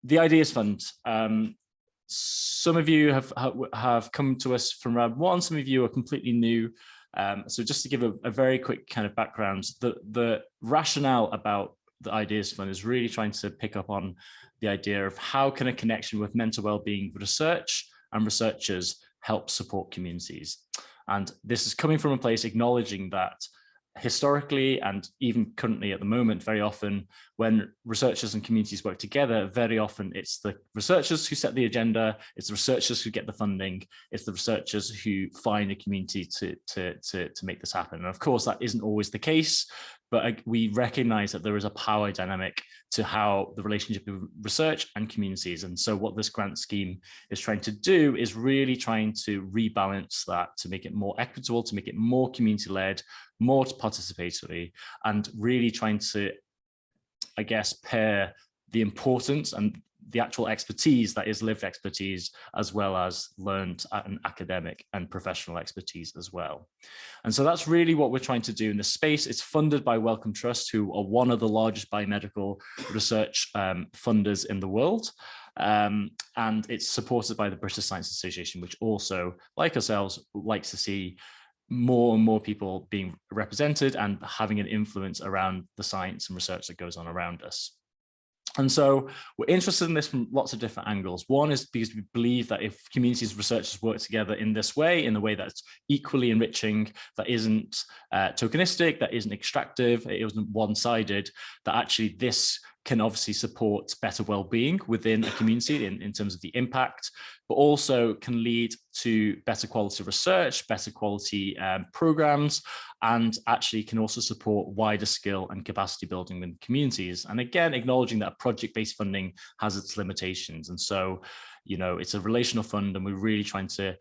the Ideas Fund. Some of you have come to us from round one, some of you are completely new. So just to give a very quick kind of background, the rationale about the Ideas Fund is really trying to pick up on the idea of how can a connection with mental well-being research and researchers help support communities. And this is coming from a place acknowledging that historically and even currently at the moment, very often when researchers and communities work together, very often it's the researchers who set the agenda, it's the researchers who get the funding, it's the researchers who find a community to make this happen. And of course, that isn't always the case, but we recognize that there is a power dynamic to how the relationship of research and communities. And so what this grant scheme is trying to do is really trying to rebalance that, to make it more equitable, to make it more community-led, more participatory, and really trying to, I guess, pair the importance and the actual expertise that is lived expertise, as well as learned and academic and professional expertise as well. And so that's really what we're trying to do in this space. It's funded by Wellcome Trust, who are one of the largest biomedical research funders in the world. And it's supported by the British Science Association, which also, like ourselves, likes to see more and more people being represented and having an influence around the science and research that goes on around us. And so we're interested in this from lots of different angles. One is because we believe that if communities and researchers work together in this way, in a way that's equally enriching, that isn't tokenistic, that isn't extractive, it isn't one-sided, that actually this can obviously support better well-being within a community in terms of the impact, but also can lead to better quality research, better quality programs, and actually can also support wider skill and capacity building in communities. And again, acknowledging that project-based funding has its limitations. And so, you know, it's a relational fund, and we're really trying to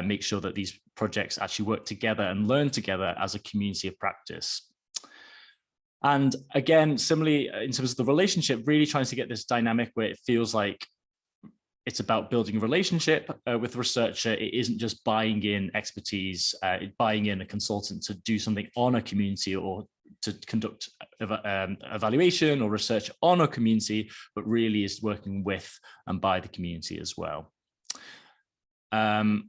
make sure that these projects actually work together and learn together as a community of practice. And again, similarly, in terms of the relationship, really trying to get this dynamic where it feels like it's about building a relationship with the researcher. It isn't just buying in expertise, buying in a consultant to do something on a community or to conduct evaluation or research on a community, but really is working with and by the community as well. And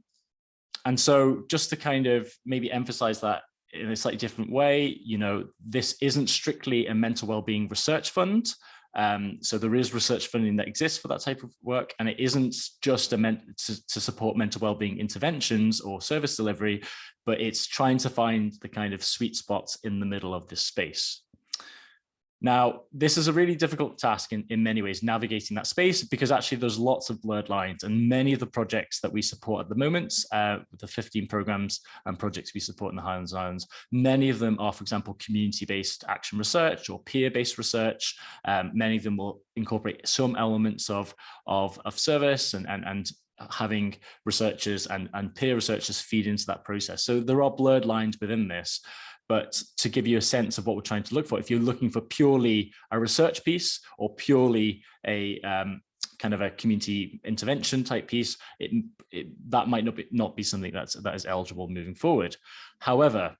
so just to kind of maybe emphasize that in a slightly different way, you know, this isn't strictly a mental well-being research fund. So there is research funding that exists for that type of work, and it isn't just to support mental well-being interventions or service delivery, but it's trying to find the kind of sweet spots in the middle of this space. Now, this is a really difficult task in many ways, navigating that space, because actually there's lots of blurred lines, and many of the projects that we support at the moment, with the 15 programs and projects we support in the Highlands and Islands, many of them are, for example, community-based action research or peer-based research. Many of them will incorporate some elements of service and having researchers and peer researchers feed into that process. So there are blurred lines within this. But to give you a sense of what we're trying to look for, if you're looking for purely a research piece or purely a kind of a community intervention type piece, that might not be something that is eligible moving forward. However,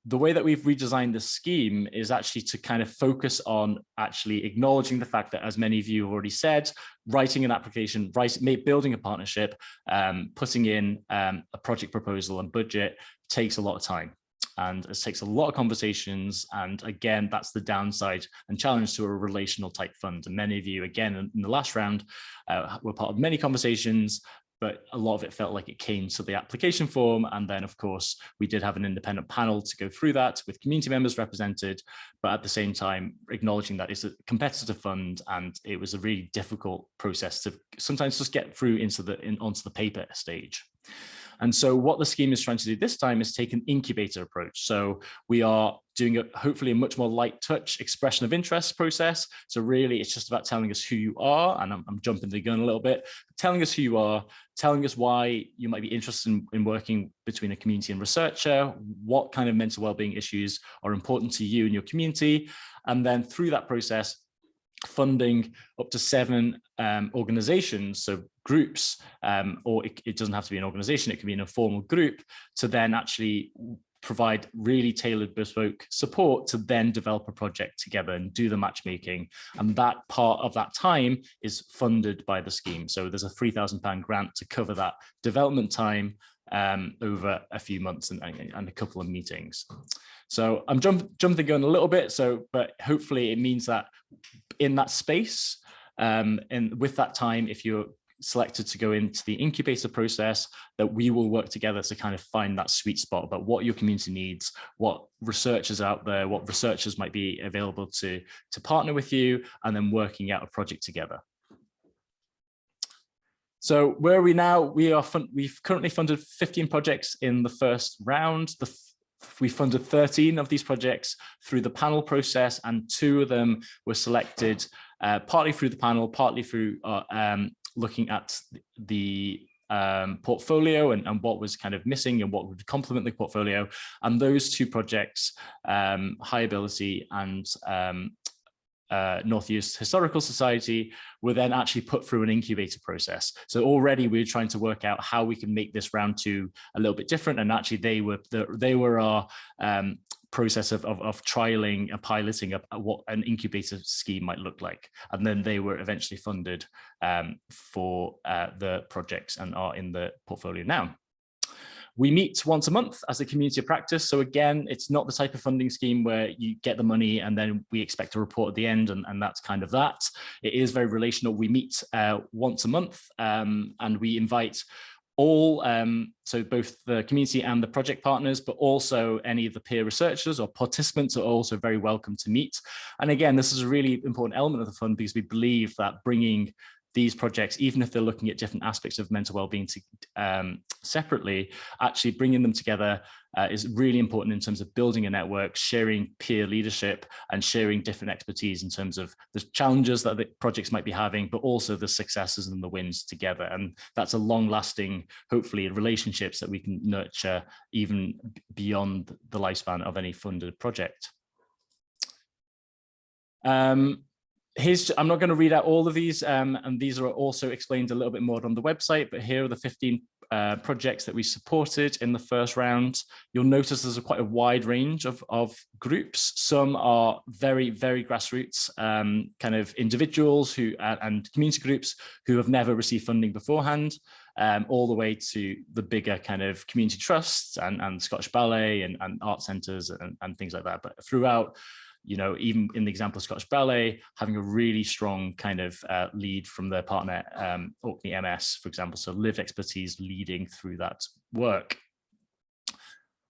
the way that we've redesigned the scheme is actually to kind of focus on actually acknowledging the fact that, as many of you have already said, writing an application, building a partnership, putting in a project proposal and budget takes a lot of time. And it takes a lot of conversations. And again, that's the downside and challenge to a relational type fund. And many of you, again, in the last round, were part of many conversations, but a lot of it felt like it came to the application form. And then, of course, we did have an independent panel to go through that with community members represented, but at the same time, acknowledging that it's a competitive fund, and it was a really difficult process to sometimes just get through onto the paper stage. And so what the scheme is trying to do this time is take an incubator approach. So we are doing hopefully a much more light touch expression of interest process. So really it's just about telling us who you are, and I'm jumping the gun a little bit, telling us who you are, telling us why you might be interested in working between a community and researcher, what kind of mental wellbeing issues are important to you and your community. And then through that process, funding up to 7 organizations, so groups, or it doesn't have to be an organization, it can be an informal group, to then actually provide really tailored bespoke support to then develop a project together and do the matchmaking. And that part of that time is funded by the scheme. So there's a £3,000 grant to cover that development time over a few months and a couple of meetings. So I'm jumping the gun a little bit, but hopefully it means that in that space and with that time, if you're selected to go into the incubator process, that we will work together to kind of find that sweet spot about what your community needs, what researchers out there, what researchers might be available to partner with you, and then working out a project together. So where are we now? We've currently funded 15 projects in the first round. We funded 13 of these projects through the panel process, and 2 of them were selected partly through the panel, partly through looking at the portfolio and what was kind of missing and what would complement the portfolio. And those 2 projects, High Ability and Northeast Historical Society, were then actually put through an incubator process. So already we were trying to work out how we can make this round 2 a little bit different. And actually they were our process of trialing and piloting what an incubator scheme might look like. And then they were eventually funded for the projects and are in the portfolio now. We meet once a month as a community of practice. So again, it's not the type of funding scheme where you get the money and then we expect a report at the end and that's kind of that. It is very relational. We meet once a month and we invite all, so both the community and the project partners, but also any of the peer researchers or participants are also very welcome to meet. And again, this is a really important element of the fund because we believe that bringing these projects, even if they're looking at different aspects of mental well-being separately, actually bringing them together is really important in terms of building a network, sharing peer leadership and sharing different expertise in terms of the challenges that the projects might be having, but also the successes and the wins together. And that's a long-lasting, hopefully, relationships that we can nurture even beyond the lifespan of any funded project. I'm not going to read out all of these, and these are also explained a little bit more on the website, but here are the 15 projects that we supported in the first round. You'll notice there's quite a wide range of groups. Some are very, very grassroots, kind of individuals who and community groups who have never received funding beforehand, all the way to the bigger kind of community trusts and Scottish Ballet and art centres and things like that. But throughout, you know, even in the example of Scottish Ballet, having a really strong kind of lead from their partner, Orkney MS, for example, so lived expertise leading through that work.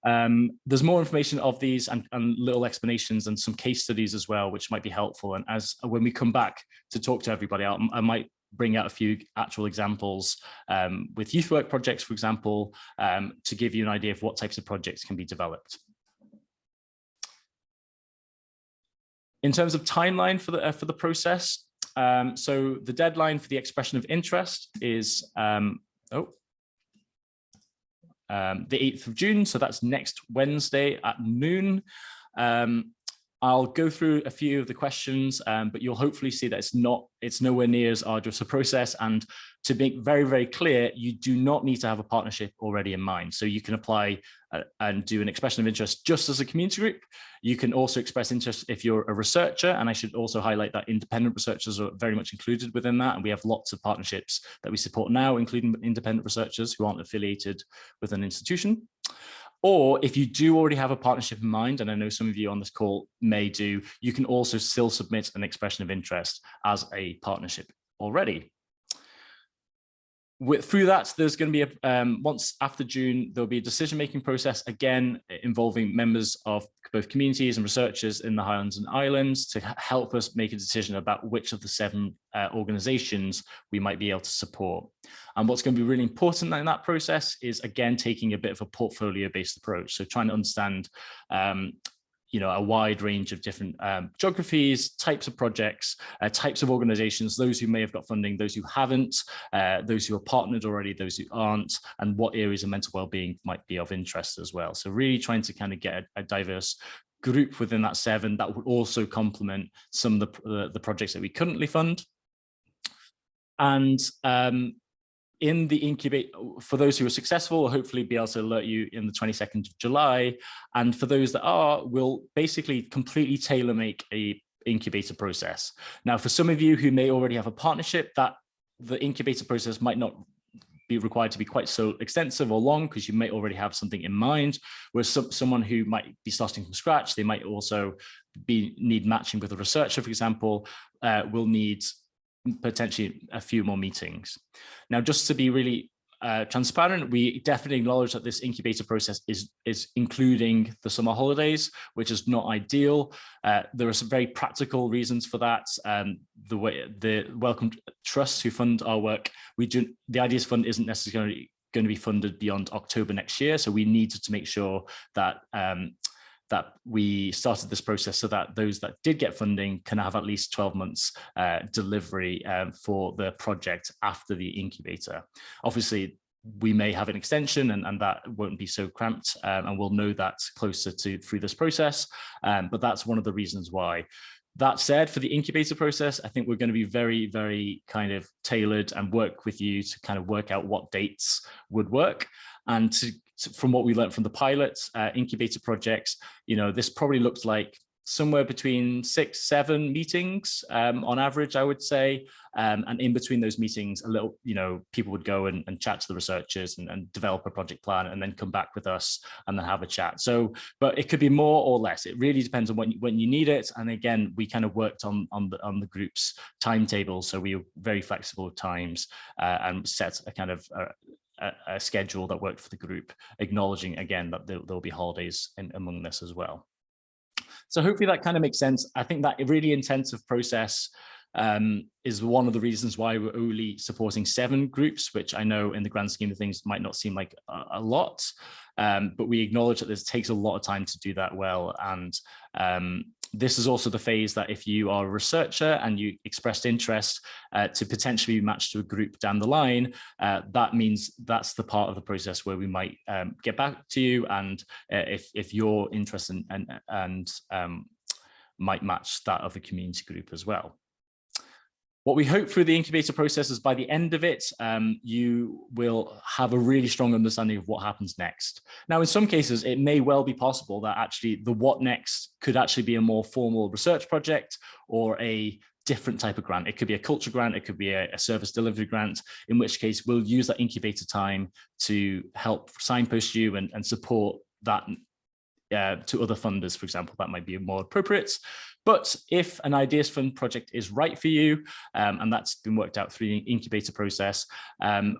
There's more information of these and little explanations and some case studies as well, which might be helpful. And when we come back to talk to everybody, I might bring out a few actual examples with youth work projects, for example, to give you an idea of what types of projects can be developed. In terms of timeline for the process, so the deadline for the expression of interest is the 8th of June, so that's next Wednesday at noon. I'll go through a few of the questions, but you'll hopefully see that it's nowhere near as arduous a process. And to make very, very clear, you do not need to have a partnership already in mind. So you can apply and do an expression of interest just as a community group. You can also express interest if you're a researcher. And I should also highlight that independent researchers are very much included within that. And we have lots of partnerships that we support now, including independent researchers who aren't affiliated with an institution. Or if you do already have a partnership in mind, and I know some of you on this call may do, you can also still submit an expression of interest as a partnership already. Through that, there's going to be once after June, there'll be a decision-making process, again, involving members of both communities and researchers in the Highlands and Islands to help us make a decision about which of the 7 organizations we might be able to support. And what's going to be really important in that process is, again, taking a bit of a portfolio-based approach. So trying to understand you know, a wide range of different geographies, types of projects, types of organizations, those who may have got funding, those who haven't, those who are partnered already, those who aren't, and what areas of mental well-being might be of interest as well. So really trying to kind of get a diverse group within that 7 that would also complement some of the projects that we currently fund. And in the incubate, for those who are successful, we'll hopefully be able to alert you in the 22nd of July. And for those that are, we'll basically completely tailor make a incubator process. Now, for some of you who may already have a partnership, that the incubator process might not be required to be quite so extensive or long, because you may already have something in mind. Whereas someone who might be starting from scratch, they might also need matching with a researcher, for example, will need potentially a few more meetings. Now, just to be really transparent, we definitely acknowledge that this incubator process is including the summer holidays, which is not ideal. There are some very practical reasons for that. The Wellcome Trusts who fund our work, the Ideas Fund isn't necessarily going to be funded beyond October next year, so we needed to make sure that that we started this process so that those that did get funding can have at least 12 months delivery for the project after the incubator. Obviously, we may have an extension and that won't be so cramped, and we'll know that closer to through this process, but that's one of the reasons why. That said, for the incubator process, I think we're going to be very, very kind of tailored and work with you to kind of work out what dates would work. And from what we learned from the pilots, incubator projects, this probably looks like somewhere between 6-7 meetings on average, I would say. And in between those meetings, a little, people would go and chat to the researchers and develop a project plan and then come back with us and then have a chat. So, but it could be more or less. It really depends on when you need it. And again, we kind of worked on the group's timetable. So we were very flexible with times and set a kind of a schedule that worked for the group, acknowledging again that there'll be holidays among this as well. So hopefully that kind of makes sense. I think that a really intensive process is one of the reasons why we're only supporting 7 groups, which I know in the grand scheme of things might not seem like a lot, but we acknowledge that this takes a lot of time to do that well. And this is also the phase that if you are a researcher and you expressed interest to potentially be matched to a group down the line, that means that's the part of the process where we might get back to you, and if you're interested and might match that of the community group as well. What we hope through the incubator process is by the end of it, you will have a really strong understanding of what happens next. Now, in some cases, it may well be possible that actually the what next could actually be a more formal research project or a different type of grant. It could be a culture grant, it could be a service delivery grant, in which case we'll use that incubator time to help signpost you and support that to other funders, for example, that might be more appropriate. But if an Ideas Fund project is right for you, and that's been worked out through the incubator process,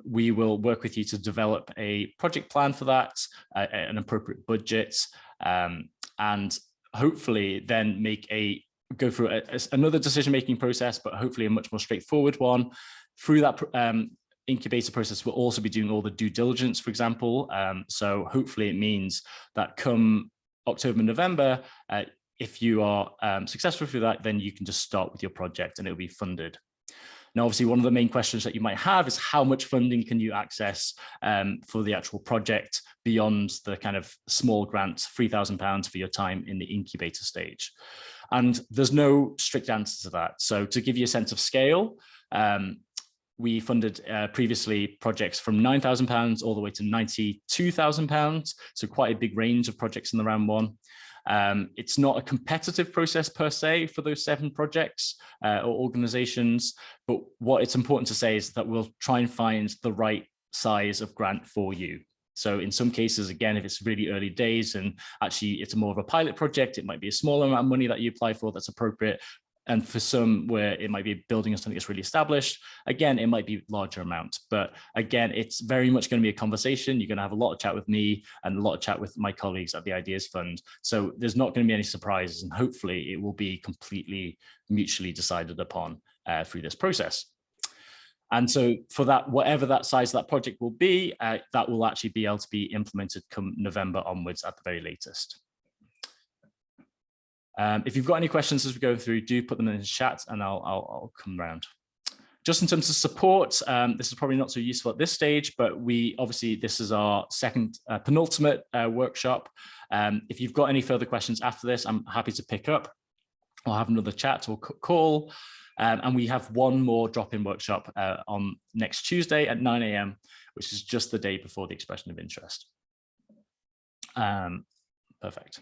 we will work with you to develop a project plan for that, an appropriate budget, and hopefully then go through another decision-making process, but hopefully a much more straightforward one. Through that incubator process, we'll also be doing all the due diligence, for example. So hopefully it means that come October, November, if you are successful through that, then you can just start with your project and it'll be funded. Now, obviously, one of the main questions that you might have is how much funding can you access for the actual project beyond the kind of small grant, £3,000 for your time in the incubator stage. And there's no strict answer to that. So to give you a sense of scale, we funded previously projects from £9,000 all the way to £92,000. So quite a big range of projects in the round one. It's not a competitive process per se for those 7 projects or organizations, but what it's important to say is that we'll try and find the right size of grant for you. So in some cases, again, if it's really early days and actually it's more of a pilot project, it might be a smaller amount of money that you apply for that's appropriate. And for some where it might be building something that's really established, again, it might be larger amount. But again, it's very much going to be a conversation. You're going to have a lot of chat with me and a lot of chat with my colleagues at the Ideas Fund. So there's not going to be any surprises, and hopefully it will be completely mutually decided upon through this process. And so for that, whatever that size of that project will be, that will actually be able to be implemented come November onwards at the very latest. If you've got any questions as we go through, do put them in the chat and I'll come around. Just in terms of support, this is probably not so useful at this stage, but this is our second penultimate workshop. If you've got any further questions after this, I'm happy to pick up. I'll have another chat or call. And we have one more drop-in workshop on next Tuesday at 9 a.m., which is just the day before the expression of interest. Perfect.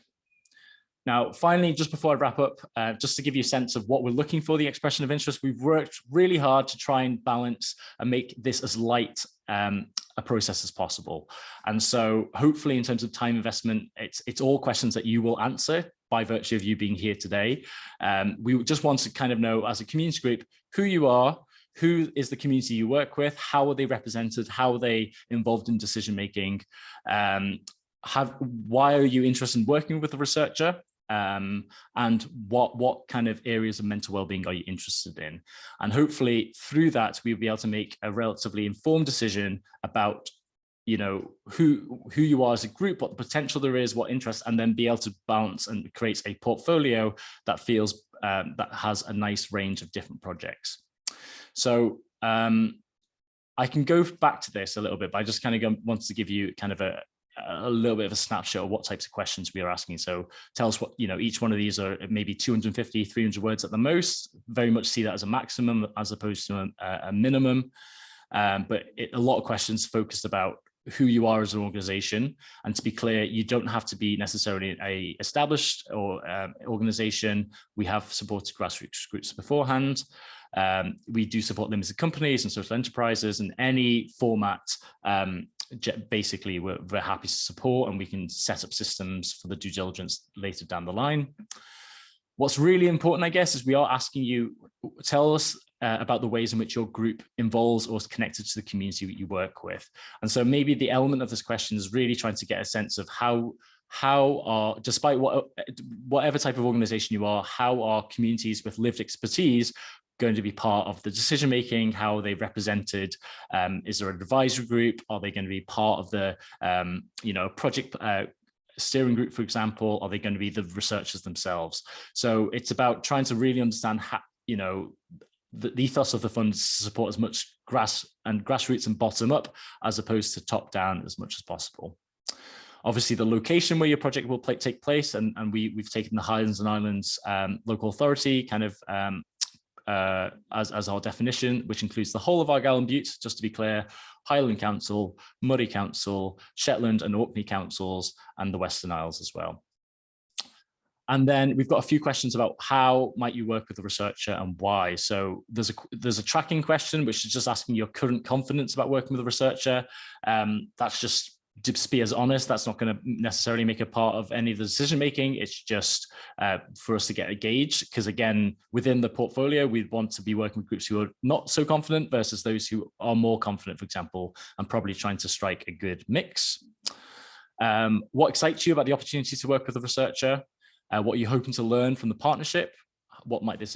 Now, finally, just before I wrap up, just to give you a sense of what we're looking for the expression of interest, we've worked really hard to try and balance and make this as light a process as possible. And so hopefully in terms of time investment, it's all questions that you will answer by virtue of you being here today. We just want to kind of know as a community group who you are, who is the community you work with, how are they represented, how are they involved in decision making, why are you interested in working with a researcher? And what kind of areas of mental well-being are you interested in? And hopefully through that, we'll be able to make a relatively informed decision about, you know, who you are as a group, what the potential there is, what interests, and then be able to balance and create a portfolio that feels that has a nice range of different projects. So I can go back to this a little bit, but I just kind of wanted to give you kind of a little bit of a snapshot of what types of questions we are asking. So tell us what, you know, each one of these are maybe 250, 300 words at the most, very much see that as a maximum as opposed to a minimum. But a lot of questions focused about who you are as an organization. And to be clear, you don't have to be necessarily a established or organization. We have supported grassroots groups beforehand. We do support limited companies and social enterprises in any format. Basically, we're happy to support, and we can set up systems for the due diligence later down the line. What's really important, I guess, is we are asking you, tell us about the ways in which your group involves or is connected to the community that you work with. And so maybe the element of this question is really trying to get a sense of how are, despite whatever type of organization you are, how are communities with lived expertise going to be part of the decision making? How are they represented? Is there an advisory group? Are they going to be part of the project steering group, for example? Are they going to be the researchers themselves? So it's about trying to really understand how, you know, the ethos of the fund is to support as much grassroots and bottom up as opposed to top down as much as possible. Obviously, the location where your project will take place, and we've taken the Highlands and Islands local authority kind of as our definition, which includes the whole of Argyll and Bute, just to be clear, Highland Council, Moray Council, Shetland and Orkney councils, and the Western Isles as well. And then we've got a few questions about how might you work with a researcher and why. So there's a tracking question, which is just asking your current confidence about working with a researcher. That's just to be as honest, that's not going to necessarily make a part of any of the decision making. It's just for us to get a gauge, because again, within the portfolio, we want to be working with groups who are not so confident versus those who are more confident, for example, and probably trying to strike a good mix. What excites you about the opportunity to work with a researcher? What are you hoping to learn from the partnership?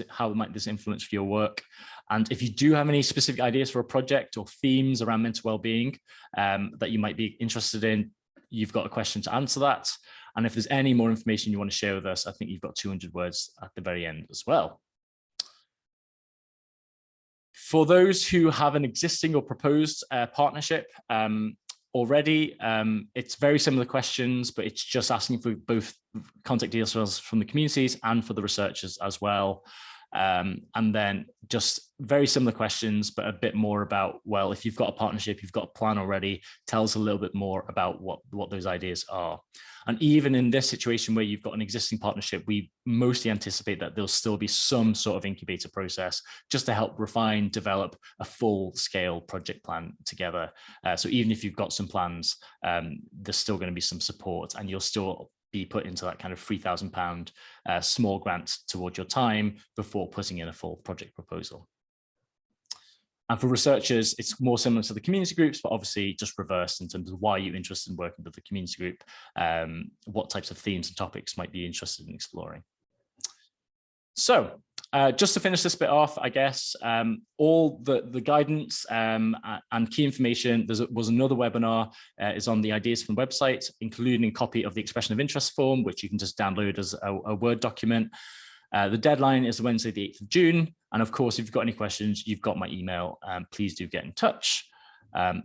How might this influence your work? And if you do have any specific ideas for a project or themes around mental well-being that you might be interested in, you've got a question to answer that. And if there's any more information you want to share with us, I think you've got 200 words at the very end as well. For those who have an existing or proposed partnership already, it's very similar questions, but it's just asking for both contact details from the communities and for the researchers as well. And then just very similar questions, but a bit more about, well, if you've got a partnership, you've got a plan already, tell us a little bit more about what those ideas are. And even in this situation where you've got an existing partnership, we mostly anticipate that there'll still be some sort of incubator process just to help refine, develop a full scale project plan together. So even if you've got some plans, there's still going to be some support, and you'll still be put into that kind of £3,000 small grant towards your time before putting in a full project proposal. And for researchers, it's more similar to the community groups, but obviously just reversed in terms of why you're interested in working with the community group, what types of themes and topics might be interested in exploring. So just to finish this bit off, I guess, all the guidance and key information, was another webinar is on the Ideas from website, including a copy of the expression of interest form, which you can just download as a Word document. The deadline is Wednesday, the 8th of June. And of course, if you've got any questions, you've got my email. Please do get in touch.